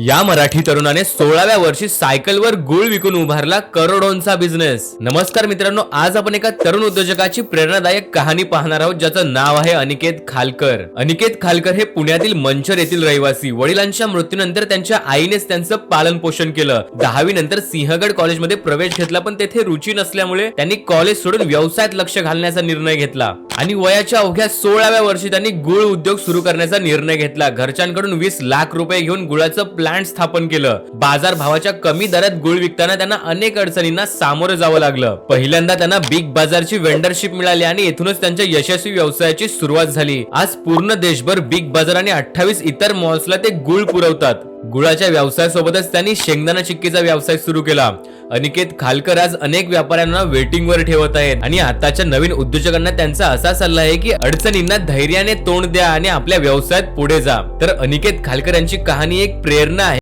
या मराठी तरुणाने 16व्या वर्षी सायकलवर गुळ विकून उभारला करोडोंचा बिझनेस। नमस्कार मित्रांनो, आज आपण एका तरुण उद्योजकाची प्रेरणादायक कहाणी पाहणार आहोत, ज्याचं नाव आहे अनिकेत खालकर। अनिकेत खालकर हे पुण्यातील मंचर येथील रहिवासी। वडिलांच्या मृत्यूनंतर त्यांच्या आईनेच त्यांचं पालन पोषण केलं। 10वी नंतर सिंहगड कॉलेजमध्ये प्रवेश घेतला, पण तेथे रुची नसल्यामुळे त्यांनी कॉलेज सोडून व्यवसायात लक्ष घालण्याचा निर्णय घेतला आणि वयाच्या अवघ्या 16व्या वर्षी त्यांनी गुळ उद्योग सुरू करण्याचा निर्णय घेतला। घरच्यांकडून 20 लाख रुपये घेऊन गुळाचं प्लांट स्थापन केलं। बाजार भावाच्या कमी दरात गुळ विकताना त्यांना अनेक अडचणींना सामोरं जावं लागलं। पहिल्यांदा त्यांना बिग बाजारची वेंडरशिप मिळाली आणि येथूनच त्यांच्या यशस्वी व्यवसायाची सुरुवात झाली। आज पूर्ण देशभर बिग बाजार आणि 28 इतर मॉल्सला ते गुळ पुरवतात। गुळाच्या व्यवसायासोबतच त्यांनी शेंगदाणा चिक्कीचा व्यवसाय सुरू केला। अनिकेत खालकर आज अनेक व्यापाऱ्यांना वेटिंगवर ठेवत आहेत आणि आताच्या नवीन उद्योजकांना त्यांचा असा सल्ला आहे की अडचणींना धैर्याने तोंड द्या आणि आपल्या व्यवसायात पुढे जा। तर अनिकेत खालकर यांची कहाणी एक प्रेरणा आहे।